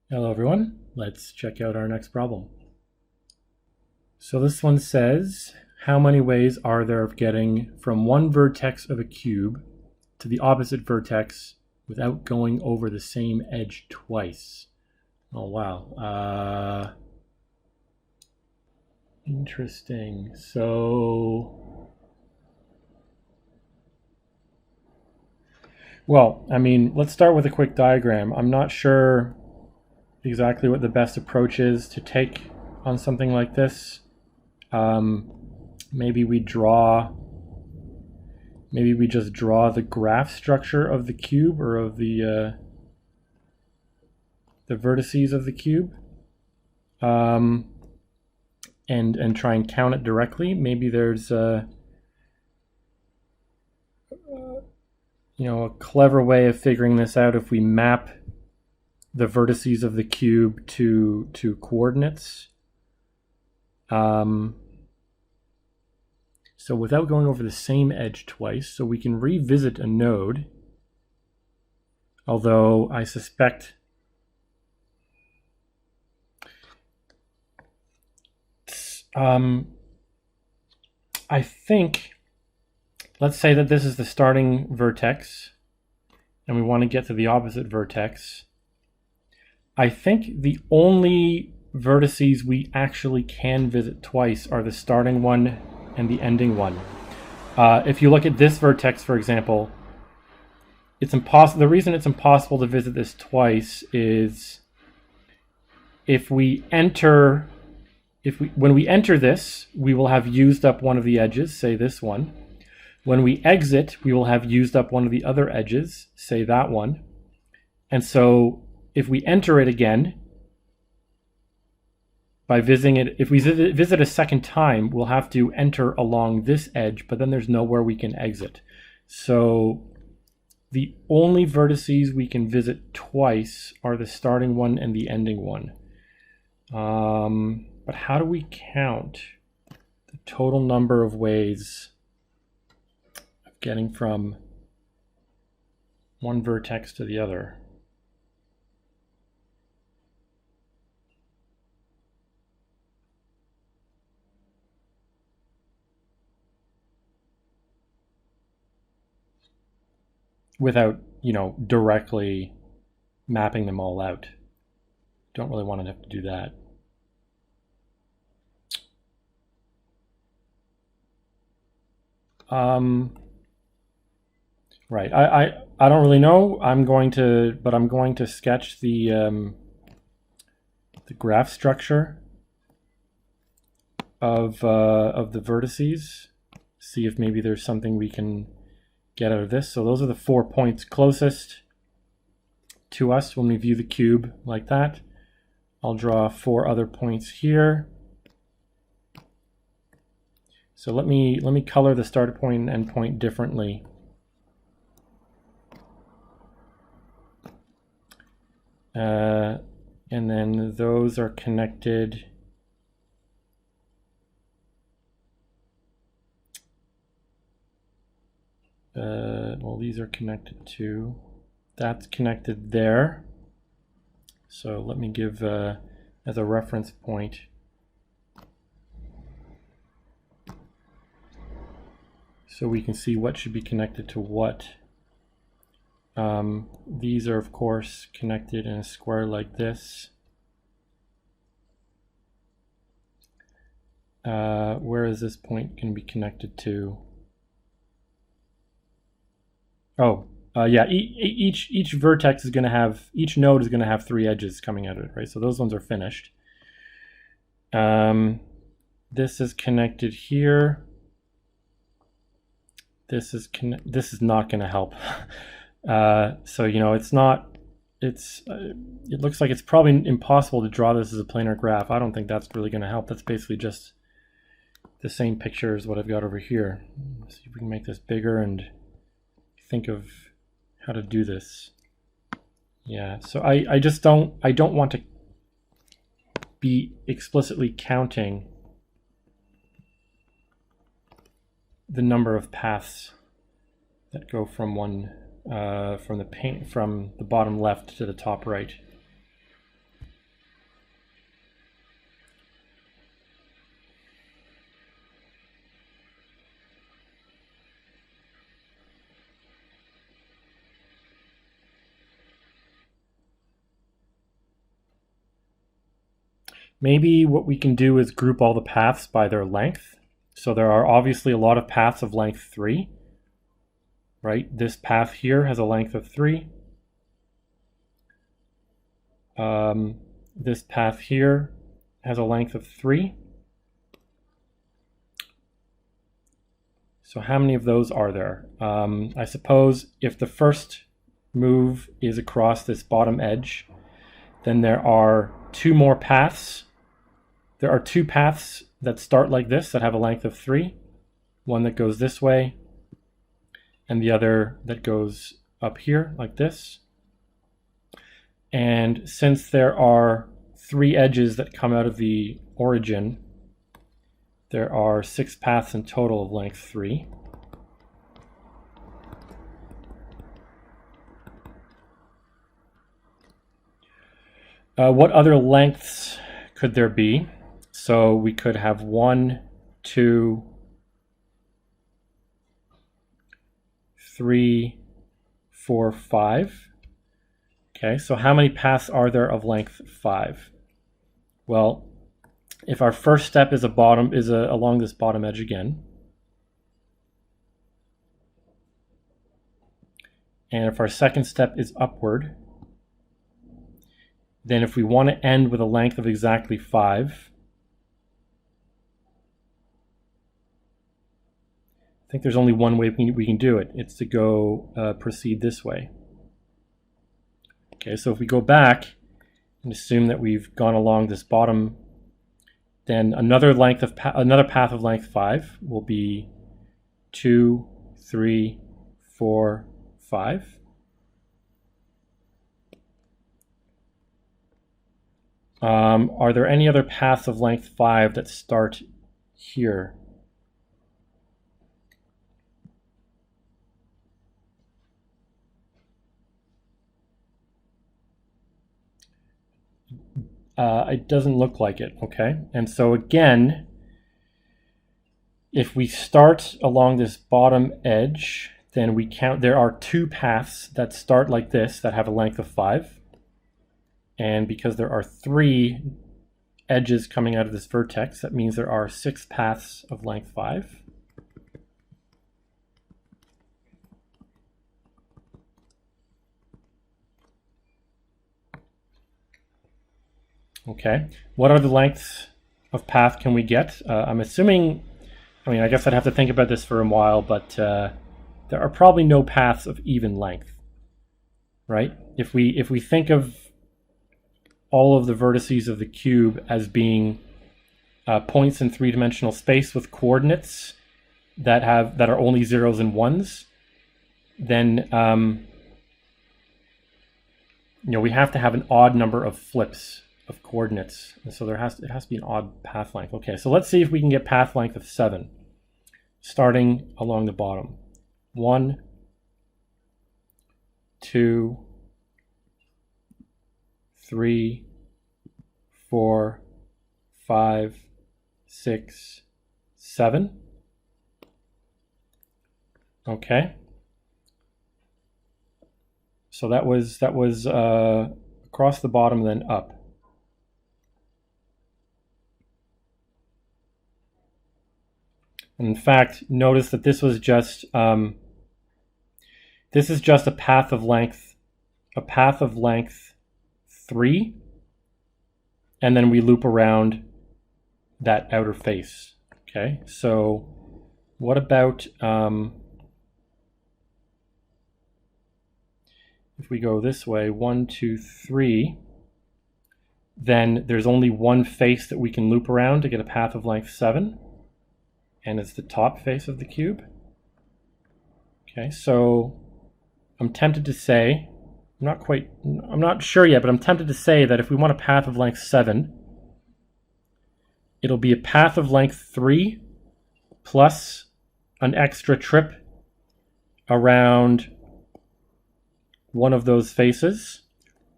Hello everyone, let's check out our next problem. So this one says, how many ways are there of getting from one vertex of a cube to the opposite vertex without going over the same edge twice? Oh wow, interesting. Let's start with a quick diagram. I'm not sure exactly what the best approach is to take on something like this. Maybe we just draw the graph structure of the cube or of the vertices of the cube, and try and count it directly. Maybe there's a clever way of figuring this out if we map the vertices of the cube to coordinates. So without going over the same edge twice, so we can revisit a node, although I suspect I think, let's say that this is the starting vertex and we want to get to the opposite vertex. I think the only vertices we actually can visit twice are the starting one and the ending one. If you look at this vertex, for example, it's impossible. The reason it's impossible to visit this twice is when we enter this, we will have used up one of the edges, say this one. When we exit, we will have used up one of the other edges, say that one. And so if we enter it again, by visiting it, if we visit a second time, we'll have to enter along this edge, but then there's nowhere we can exit. So the only vertices we can visit twice are the starting one and the ending one. But how do we count the total number of ways of getting from one vertex to the other? Without, directly mapping them all out. Don't really want to have to do that. Right. I don't really know. I'm going to sketch the graph structure of the vertices. See if maybe there's something we can get out of this. So those are the 4 points closest to us when we view the cube like that. I'll draw 4 other points here. So let me color the start point and end point differently. And then those are connected. Well, these are connected too. That's connected there. So let me give as a reference point. So we can see what should be connected to what. These are, of course, connected in a square like this. Where is this point going to be connected to? Oh, yeah, each vertex is going to have, each node is going to have 3 edges coming out of it, right? So those ones are finished. This is connected here. This is not going to help. So it looks like it's probably impossible to draw this as a planar graph. I don't think that's really going to help. That's basically just the same picture as what I've got over here. Let's see if we can make this bigger and think of how to do this. Yeah, so I don't want to be explicitly counting the number of paths that go from from the bottom left to the top right. Maybe what we can do is group all the paths by their length. So there are obviously a lot of paths of length 3, right? This path here has a length of 3. This path here has a length of 3. So how many of those are there? I suppose if the first move is across this bottom edge, then there are 2 more paths. There are 2 paths that start like this that have a length of 3. One that goes this way and the other that goes up here like this. And since there are 3 edges that come out of the origin, there are 6 paths in total of length 3. What other lengths could there be? So we could have 1, 2, 3, 4, 5. Okay, so how many paths are there of length 5? Well, if our first step is along this bottom edge again, and if our second step is upward, then if we want to end with a length of exactly 5, I think there's only one way we can do it. It's to go proceed this way. Okay, so if we go back and assume that we've gone along this bottom, then another path of length 5 will be 2, 3, 4, 5. Are there any other paths of length 5 that start here? It doesn't look like it, okay? And so again, if we start along this bottom edge, then we count, there are 2 paths that start like this that have a length of 5. And because there are 3 edges coming out of this vertex, that means there are 6 paths of length 5. Okay, what other lengths of path can we get? I'm assuming, I guess I'd have to think about this for a while, but there are probably no paths of even length, right? If we think of all of the vertices of the cube as being points in 3-dimensional space with coordinates that are only 0s and 1s, then we have to have an odd number of flips of coordinates, and so it has to be an odd path length. Okay, so let's see if we can get path length of 7, starting along the bottom. 1, 2, 3, 4, 5, 6, 7. Okay. So that was across the bottom, then up. And in fact, notice that this was just this is just a path of length 3, and then we loop around that outer face. Okay, so what about if we go this way, 1, 2, 3, then there's only one face that we can loop around to get a path of length 7, and it's the top face of the cube. Okay, so I'm tempted to say, I'm not sure yet, but I'm tempted to say that if we want a path of length 7, it'll be a path of length 3 plus an extra trip around one of those faces,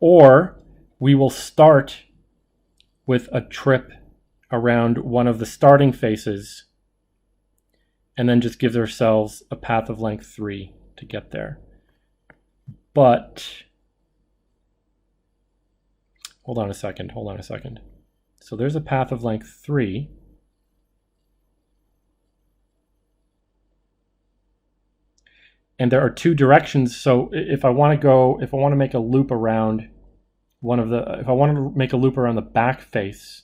or we will start with a trip around one of the starting faces and then just give ourselves a path of length 3 to get there. But hold on a second. So there's a path of length 3. And there are 2 directions. So if I want to make a loop around if I want to make a loop around the back face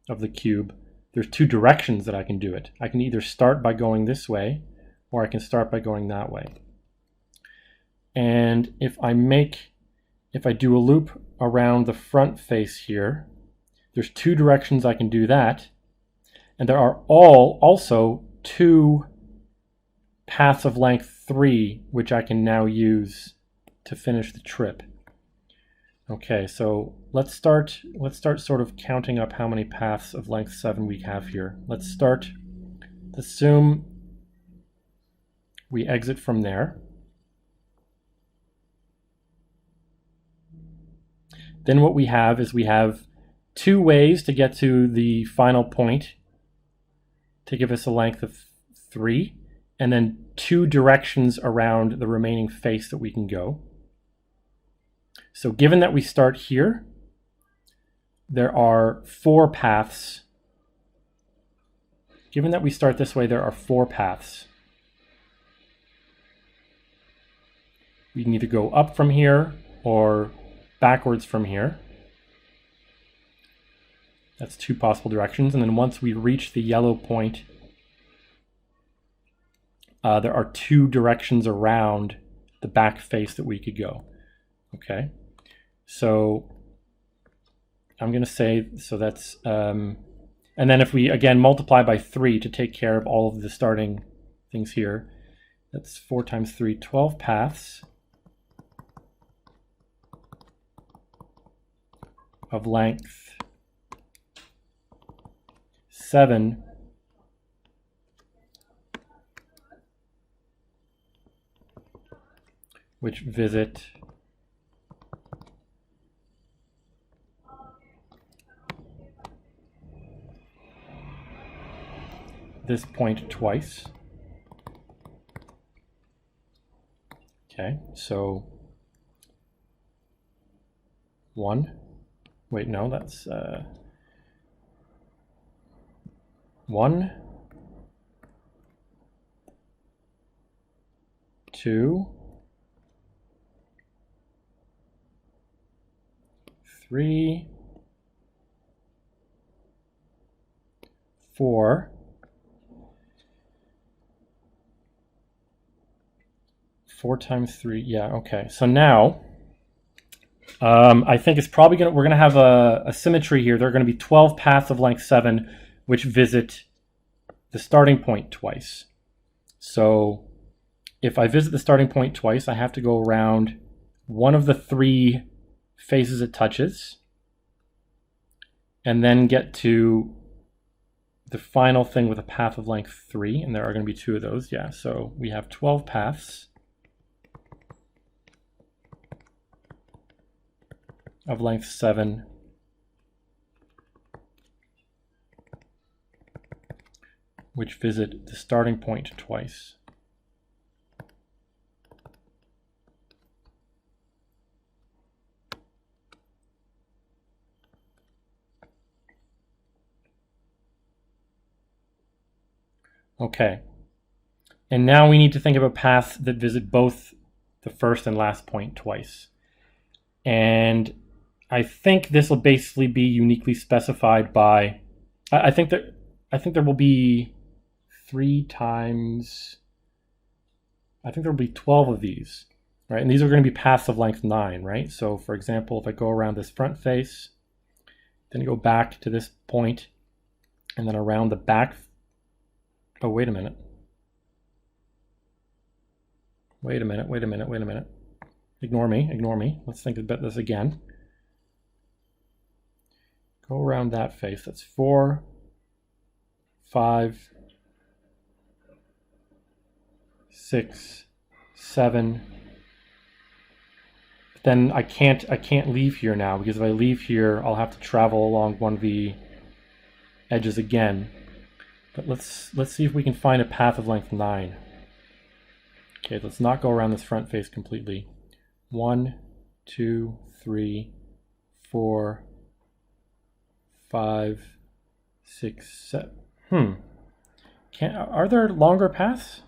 of the cube, there's 2 directions that I can do it. I can either start by going this way, or I can start by going that way. And if I do a loop around the front face here, there's 2 directions I can do that. And there are also 2 paths of length 3, which I can now use to finish the trip. Okay, so let's start sort of counting up how many paths of length 7 we have here. Let's assume we exit from there. Then what we have is 2 ways to get to the final point to give us a length of 3, and then 2 directions around the remaining face that we can go. So given that we start here, there are 4 paths. Given that we start this way, there are 4 paths. We can either go up from here or backwards from here. That's 2 possible directions. And then once we reach the yellow point, there are 2 directions around the back face that we could go. Okay, so I'm going to say, so that's, and then if we again multiply by 3 to take care of all of the starting things here, that's 4 times 3, 12 paths of length 7 which visit this point twice. Okay, so 1. Wait, no, that's 1, 2, 3, 4, 4 times 3. Yeah, okay. So now I think it's probably we're gonna have a symmetry here. There are going to be 12 paths of length 7 which visit the starting point twice. So if I visit the starting point twice, I have to go around one of the 3 faces it touches, and then get to the final thing with a path of length 3, and there are going to be 2 of those. Yeah, so we have 12 paths of length 7 which visit the starting point twice. Okay, and now we need to think of a path that visit both the first and last point twice. And I think this will basically be uniquely specified by, I think there will be 3 times, I think there will be 12 of these, right? And these are going to be paths of length 9, right? So for example, if I go around this front face, then go back to this point, and then around the back, oh, wait a minute. Wait a minute. Ignore me. Let's think about this again. Go around that face. That's 4, 5, 6, 7. But then I can't leave here now, because if I leave here, I'll have to travel along one of the edges again. But let's see if we can find a path of length 9. Okay, let's not go around this front face completely. 1, 2, 3, 4, 5, 6, 7. Are there longer paths?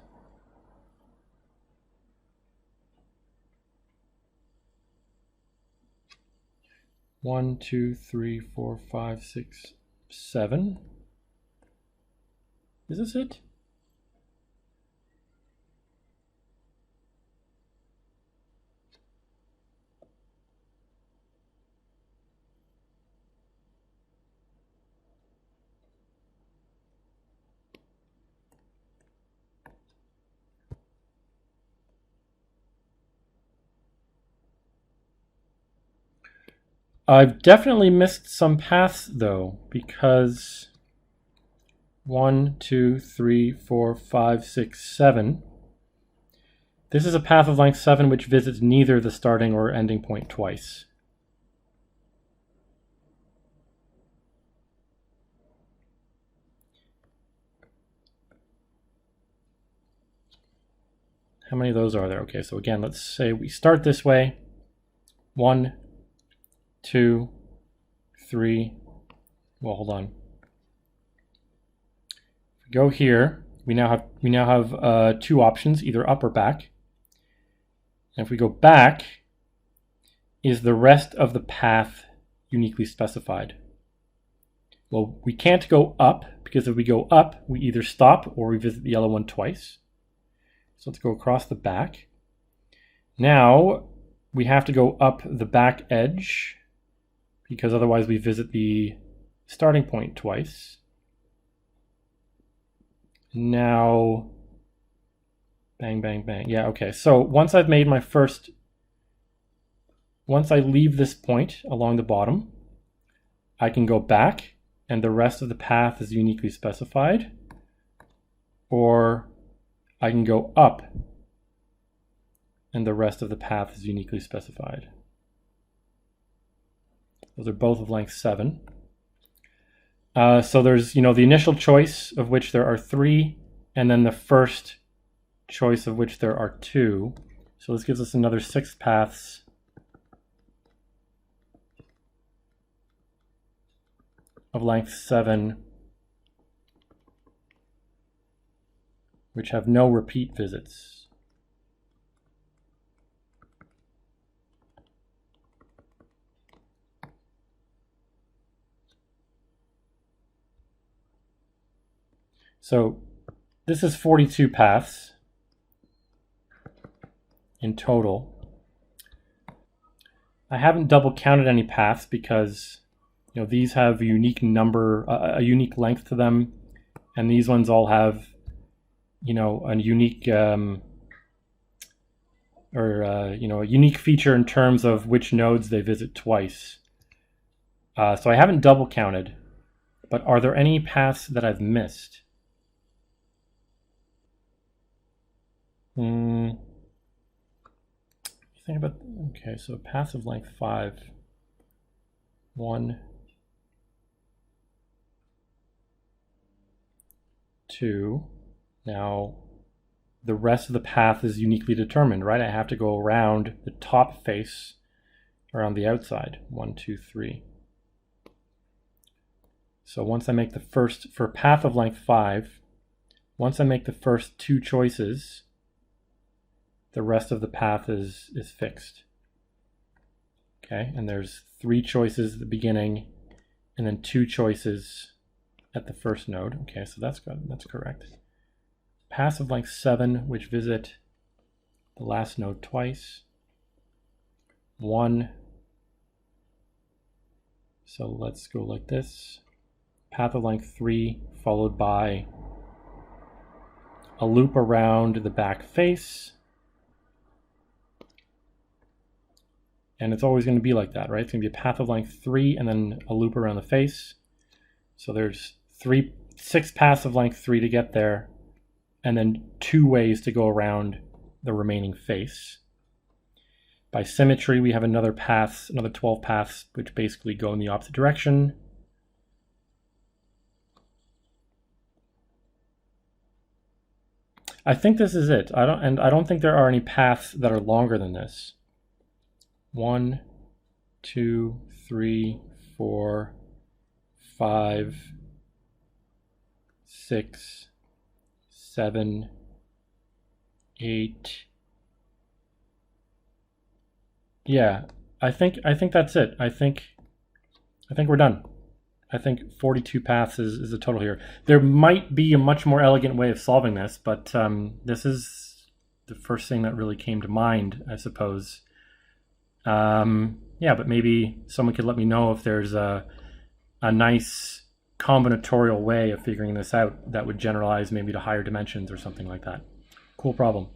One, 2, 3, 4, 5, 6, 7. Is this it? I've definitely missed some paths though, because 1, 2, 3, 4, 5, 6, 7. This is a path of length 7 which visits neither the starting or ending point twice. How many of those are there? Okay, so again, let's say we start this way. 1, 2, 3. Well, hold on. If we go here, we now have two options, either up or back. And if we go back, is the rest of the path uniquely specified? Well, we can't go up, because if we go up, we either stop or we visit the yellow one twice. So let's go across the back. Now we have to go up the back edge, because otherwise we visit the starting point twice. Now, bang, bang, bang. Yeah, okay. So once I leave this point along the bottom, I can go back and the rest of the path is uniquely specified, or I can go up and the rest of the path is uniquely specified. Those are both of length 7. So there's, the initial choice of which there are 3, and then the first choice of which there are 2. So this gives us another 6 paths of length 7, which have no repeat visits. So this is 42 paths in total. I haven't double counted any paths because these have a unique number, a unique length to them, and these ones all have a unique a unique feature in terms of which nodes they visit twice. So I haven't double counted, but are there any paths that I've missed? Think about, okay, so paths of length 5. 1, 2. Now the rest of the path is uniquely determined, right? I have to go around the top face around the outside. 1, 2, 3. So once I make the first, for path of length 5, once I make the first 2 choices, the rest of the path is fixed. Okay, and there's 3 choices at the beginning, and then 2 choices at the first node. Okay, so that's good. That's correct. Paths of length 7, which visit the last node twice. 1. So let's go like this. Path of length 3, followed by a loop around the back face. And it's always going to be like that, right? It's going to be a path of length 3 and then a loop around the face. So there's 6 paths of length 3 to get there, and then 2 ways to go around the remaining face. By symmetry, we have another 12 paths, which basically go in the opposite direction. I think this is it. I don't think there are any paths that are longer than this. 1, 2, 3, 4, 5, 6, 7, 8. Yeah, I think that's it. I think we're done. I think 42 paths is the total here. There might be a much more elegant way of solving this, but this is the first thing that really came to mind, I suppose. Yeah, but maybe someone could let me know if there's a nice combinatorial way of figuring this out that would generalize maybe to higher dimensions or something like that. Cool problem.